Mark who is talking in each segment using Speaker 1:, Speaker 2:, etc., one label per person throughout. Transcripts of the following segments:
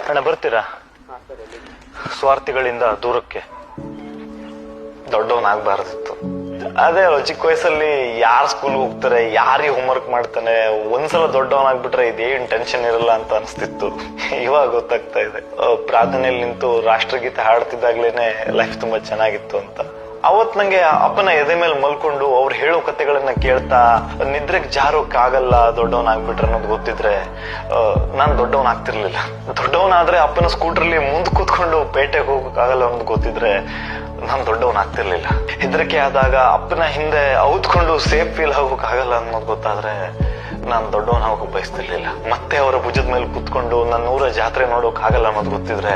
Speaker 1: ಅಣ್ಣ ಬರ್ತೀರಾ? ಸ್ವಾರ್ಥಿಗಳಿಂದ ದೂರಕ್ಕೆ. ದೊಡ್ಡವನಾಗಬಾರ್ದಿತ್ತು. ಅದೇ ಚಿಕ್ಕ ವಯಸ್ಸಲ್ಲಿ ಯಾರು ಸ್ಕೂಲ್ಗೆ ಹೋಗ್ತಾರೆ, ಯಾರಿಗೆ ಹೋಮ್ವರ್ಕ್ ಮಾಡ್ತಾನೆ, ಒಂದ್ಸಲ ದೊಡ್ಡವನಾಗ್ಬಿಟ್ರೆ ಇದೇನ್ ಟೆನ್ಷನ್ ಇರಲ್ಲ ಅಂತ ಅನ್ಸ್ತಿತ್ತು. ಇವಾಗ ಗೊತ್ತಾಗ್ತಾ ಇದೆ, ಪ್ರಾರ್ಥನೆಯಲ್ಲಿ ನಿಂತು ರಾಷ್ಟ್ರಗೀತೆ ಹಾಡ್ತಿದ್ದಾಗ್ಲೇನೆ ಲೈಫ್ ತುಂಬಾ ಚೆನ್ನಾಗಿತ್ತು ಅಂತ. ಅವತ್ ನಂಗೆ ಅಪ್ಪನ ಎದೆ ಮೇಲೆ ಮಲ್ಕೊಂಡು ಅವ್ರು ಹೇಳೋ ಕತೆಗಳನ್ನ ಕೇಳ್ತಾ ನಿದ್ರೆಗೆ ಜಾರೋಕ್ ಆಗಲ್ಲ ದೊಡ್ಡವನಾಗ್ಬಿಟ್ರೆ ಅನ್ನೋದು ಗೊತ್ತಿದ್ರೆ ನಾನ್ ದೊಡ್ಡವನಾಗ್ತಿರ್ಲಿಲ್ಲ. ದೊಡ್ಡವನಾದ್ರೆ ಅಪ್ಪನ ಸ್ಕೂಟ್ರಲ್ಲಿ ಮುಂದ್ ಕೂತ್ಕೊಂಡು ಪೇಟೆಗೆ ಹೋಗಕ್ಕಾಗಲ್ಲ ಅನ್ನೋದು ಗೊತ್ತಿದ್ರೆ ನಾನ್ ದೊಡ್ಡವನಾಗ್ತಿರ್ಲಿಲ್ಲ. ಹೆದರಿಕೆ ಆದಾಗ ಅಪ್ಪನ ಹಿಂದೆ ಔದ್ಕೊಂಡು ಸೇಫ್ ಫೀಲ್ ಆಗೋಕ್ ಆಗಲ್ಲ ಅನ್ನೋದು ಗೊತ್ತಾದ್ರೆ ನಾನ್ ದೊಡ್ಡವನಾಗೋಕ್ ಬಯಸ್ತಿರ್ಲಿಲ್ಲ. ಮತ್ತೆ ಅವರ ಭುಜದ ಮೇಲೆ ಕುತ್ಕೊಂಡು ನನ್ನ ಊರ ಜಾತ್ರೆ ನೋಡೋಕ್ ಆಗಲ್ಲ ಅನ್ನೋದು ಗೊತ್ತಿದ್ರೆ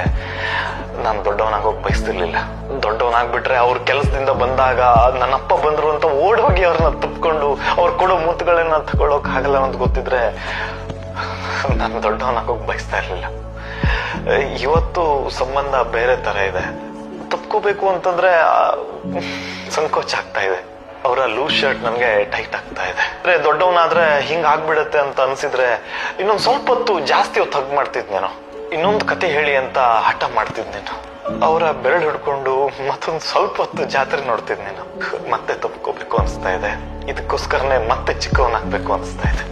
Speaker 1: ನಾನ್ ದೊಡ್ಡವನಾಗೋಕ್ ಬಯಸ್ತಿರ್ಲಿಲ್ಲ. ದೊಡ್ಡವನಾಗ್ಬಿಟ್ರೆ ಅವ್ರ ಕೆಲಸದಿಂದ ಬಂದಾಗ ನನ್ನಪ್ಪ ಬಂದ್ರು ಅಂತ ಓಡ್ ಹೋಗಿ ಅವ್ರನ್ನ ತಪ್ಕೊಂಡು ಅವ್ರು ಕೊಡೋ ಮೂತುಗಳನ್ನ ತಗೊಳಕ್ ಆಗಲ್ಲ ಅನ್ನೋದು ಗೊತ್ತಿದ್ರೆ ನಾನ್ ದೊಡ್ಡವನಾಗೋಕ್ ಬಯಸ್ತಾ ಇರ್ಲಿಲ್ಲ. ಇವತ್ತು ಸಂಬಂಧ ಬೇರೆ ತರ ಇದೆ. ತಪ್ಕೋಬೇಕು ಅಂತಂದ್ರೆ ಸಂಕೋಚ ಆಗ್ತಾ ಇದೆ. ಅವರ ಲೂಸ್ ಶರ್ಟ್ ನನ್ಗೆ ಟೈಟ್ ಆಗ್ತಾ ಇದೆ. ದೊಡ್ಡವನಾದ್ರೆ ಹಿಂಗ್ ಆಗ್ಬಿಡತ್ತೆ ಅಂತ ಅನ್ಸಿದ್ರೆ ಇನ್ನೊಂದ್ ಸ್ವಲ್ಪ ಹೊತ್ತು ಜಾಸ್ತಿ ಹೊತ್ತು ಹಗ್ ಮಾಡ್ತಿದ್ನೇನೋ, ಇನ್ನೊಂದು ಕತೆ ಹೇಳಿ ಅಂತ ಹಠ ಮಾಡ್ತಿದ್ನೇನೋ, ಅವರ ಬೆರಳು ಹಿಡ್ಕೊಂಡು ಮತ್ತೊಂದ್ ಸ್ವಲ್ಪ ಹೊತ್ತು ಜಾತ್ರೆ ನೋಡ್ತಿದ್ನೇನೋ. ಮತ್ತೆ ತಪ್ಕೋಬೇಕು ಅನ್ಸ್ತಾ ಇದೆ. ಇದಕ್ಕೋಸ್ಕರನೇ ಮತ್ತೆ ಚಿಕ್ಕವನಾಗ್ಬೇಕು ಅನ್ಸ್ತಾ ಇದೆ.